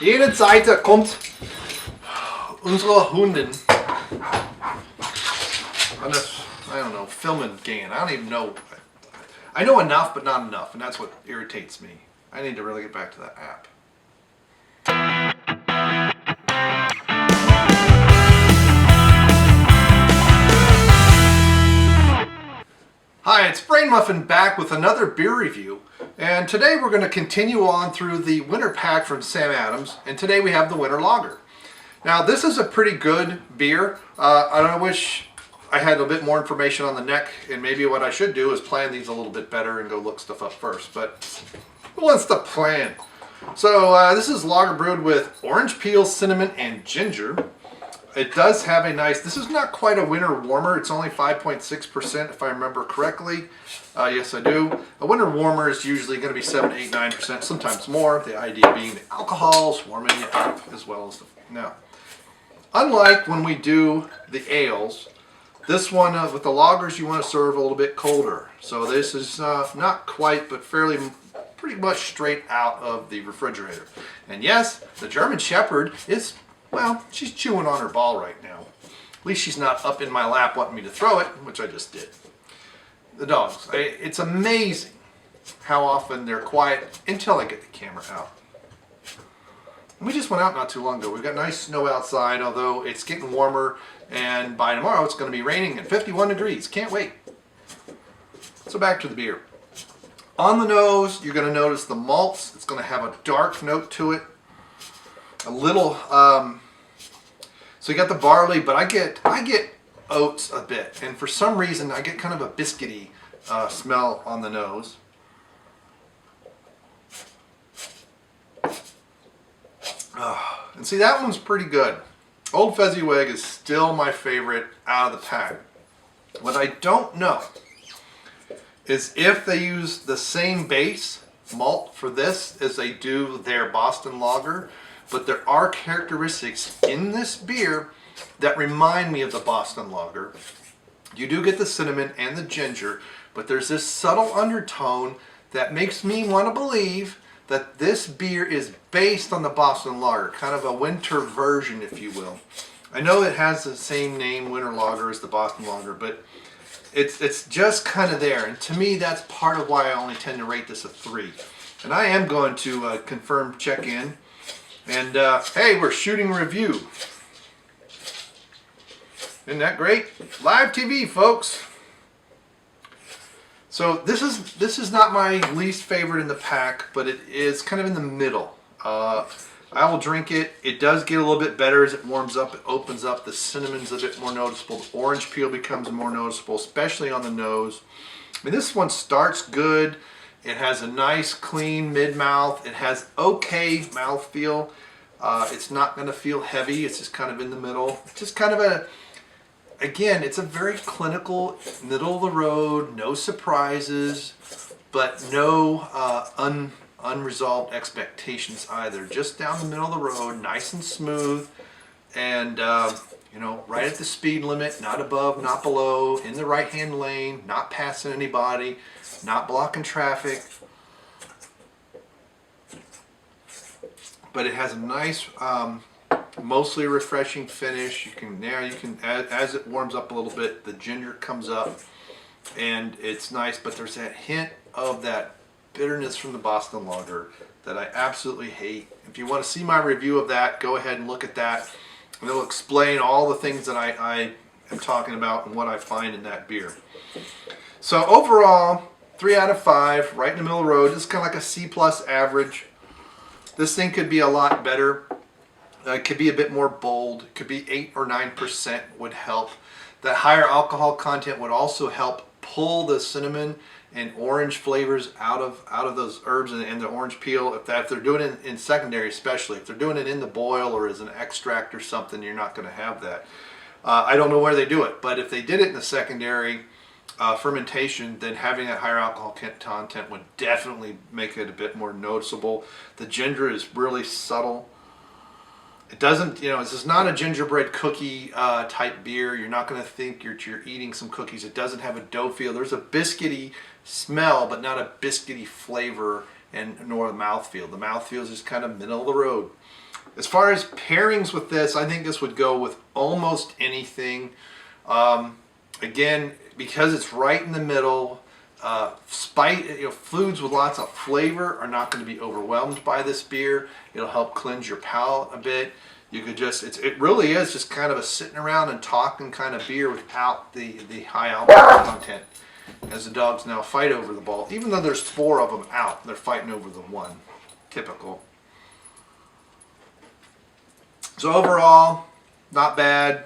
Jede Seite kommt unsere Hündin on this, I don't know, filming again. I don't even know. I know enough, but not enough, and that's what irritates me. I need to really get back to that app. Hi, it's Brain Muffin back with another beer review, and today we're going to continue on through the winter pack from Sam Adams, and today we have the winter lager. Now this is a pretty good beer. I wish I had a bit more information on the neck, and maybe what I should do is plan these a little bit better and go look stuff up first, but who wants to plan? So this is lager brewed with orange peel, cinnamon, and ginger. It does have a nice, this is not quite a winter warmer, it's only 5.6% if I remember correctly. Yes I do. A winter warmer is usually going to be 7, 8, 9%, sometimes more. The idea being the alcohol's warming you up as well as the, now. Unlike when we do the ales, this one with the lagers you want to serve a little bit colder. So this is not quite, but pretty much straight out of the refrigerator. And yes, the German Shepherd is, well, she's chewing on her ball right now. At least she's not up in my lap wanting me to throw it, which I just did. The dogs, it's amazing how often they're quiet until I get the camera out. We just went out not too long ago. We've got nice snow outside, although it's getting warmer, and by tomorrow it's going to be raining and 51 degrees. Can't wait. So back to the beer. On the nose, you're going to notice the malts. It's going to have a dark note to it. A little, so you got the barley, but I get oats a bit, and for some reason I get kind of a biscuity smell on the nose. And see, that one's pretty good. Old Fezziwig is still my favorite out of the pack. What I don't know is if they use the same base malt for this as they do their Boston Lager, but there are characteristics in this beer that remind me of the Boston Lager. You do get the cinnamon and the ginger, but there's this subtle undertone that makes me want to believe that this beer is based on the Boston Lager, kind of a winter version, if you will. I know it has the same name, Winter Lager, as the Boston Lager, but it's just kind of there. And to me, that's part of why I only tend to rate this a 3. And I am going to confirm, check in. And hey, we're shooting review. Isn't that great? Live TV, folks. So this is not my least favorite in the pack, but it is kind of in the middle. I will drink it. It does get a little bit better as it warms up. It opens up. The cinnamon's a bit more noticeable. The orange peel becomes more noticeable, especially on the nose. I mean, this one starts good. It has a nice, clean mid-mouth. It has okay mouthfeel. It's not going to feel heavy. It's just kind of in the middle. Just kind of a, again, it's a very clinical, middle of the road, no surprises, but no unresolved expectations either. Just down the middle of the road, nice and smooth, and you know, right at the speed limit, not above, not below, in the right-hand lane, not passing anybody, not blocking traffic. But it has a nice, mostly refreshing finish. You can as it warms up a little bit, the ginger comes up, and it's nice. But there's that hint of that bitterness from the Boston Lager that I absolutely hate. If you want to see my review of that, go ahead and look at that, and it'll explain all the things that I am talking about and what I find in that beer. So overall, 3 out of 5, right in the middle of the road. It's kind of like a C+ average. This thing could be a lot better. It could be a bit more bold. It could be 8 or 9% would help. The higher alcohol content would also help pull the cinnamon and orange flavors out of those herbs and the orange peel. If they're doing it in secondary, especially if they're doing it in the boil or as an extract or something, you're not going to have that. I don't know where they do it, but if they did it in the secondary fermentation, then having that higher alcohol content would definitely make it a bit more noticeable. The ginger is really subtle. It doesn't, you know, this is not a gingerbread cookie type beer. You're not going to think you're eating some cookies. It doesn't have a dough feel. There's a biscuity smell, but not a biscuity flavor, and nor a mouthfeel. The mouthfeel is just kind of middle of the road. As far as pairings with this, I think this would go with almost anything. Again, because it's right in the middle, foods with lots of flavor are not going to be overwhelmed by this beer. It'll help cleanse your palate a bit. You could just, it really is just kind of a sitting around and talking kind of beer without the high alcohol content. As the dogs now fight over the ball, even though there's 4 of them out, they're fighting over the one. Typical. So overall, not bad.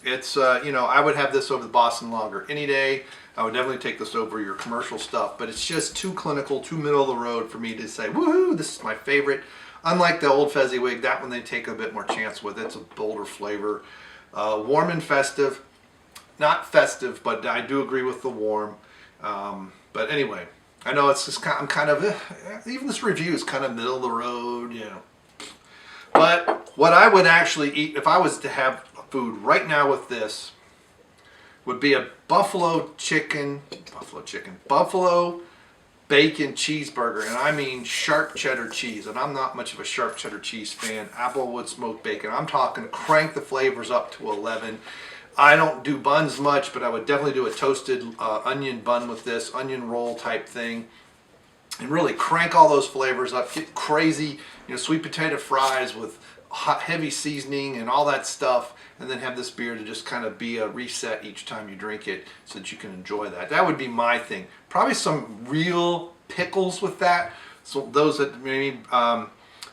It's, I would have this over the Boston Lager any day. I would definitely take this over your commercial stuff, but it's just too clinical, too middle of the road for me to say, woohoo, this is my favorite. Unlike the old Fezziwig, that one they take a bit more chance with. It's a bolder flavor. Warm and festive. Not festive, but I do agree with the warm. But anyway, I know it's just I'm kind of, even this review is kind of middle of the road, But what I would actually eat if I was to have food right now with this would be a buffalo bacon cheeseburger, and I mean sharp cheddar cheese, and I'm not much of a sharp cheddar cheese fan. Applewood smoked bacon. I'm talking crank the flavors up to 11. I don't do buns much, but I would definitely do a toasted onion bun with this, onion roll type thing, and really crank all those flavors up, get crazy, sweet potato fries with hot, heavy seasoning and all that stuff, and then have this beer to just kind of be a reset each time you drink it so that you can enjoy that. That would be my thing. Probably some real pickles with that. So those that maybe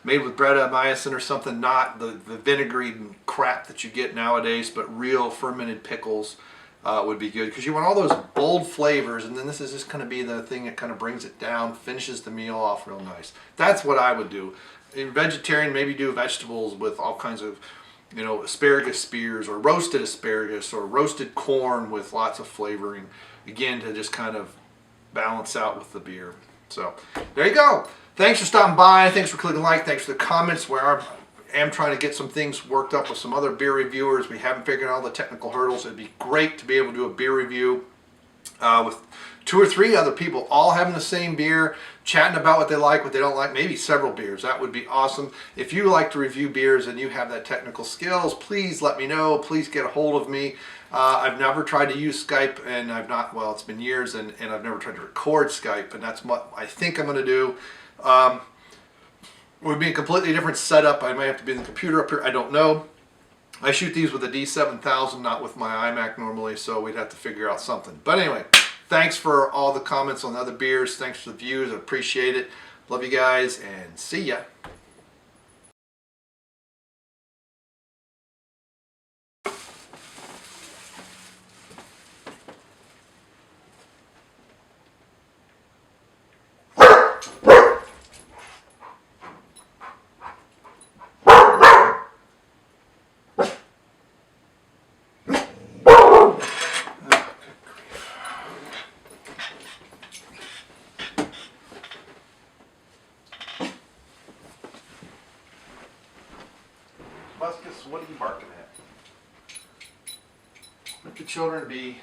made with Brettanomycin or something, not the vinegary crap that you get nowadays, but real fermented pickles would be good, because you want all those bold flavors, and then this is just going to be the thing that kind of brings it down, finishes the meal off real nice. That's what I would do. In vegetarian, maybe do vegetables with all kinds of, asparagus spears, or roasted asparagus, or roasted corn with lots of flavoring, again, to just kind of balance out with the beer. So there you go. Thanks for stopping by. Thanks for clicking like. Thanks for the comments, where I am trying to get some things worked up with some other beer reviewers. We haven't figured out all the technical hurdles. It'd be great to be able to do a beer review with 2 or 3 other people all having the same beer, chatting about what they like, what they don't like, maybe several beers. That would be awesome. If you like to review beers and you have that technical skills, please let me know. Please get a hold of me. I've never tried to use Skype, and it's been years, and I've never tried to record Skype, and that's what I think I'm going to do. It would be a completely different setup. I might have to be in the computer up here. I don't know. I shoot these with a D7000, not with my iMac normally, so we'd have to figure out something. But anyway, thanks for all the comments on the other beers. Thanks for the views. I appreciate it. Love you guys, and see ya. Muscus, what are you barking at? Let the children be.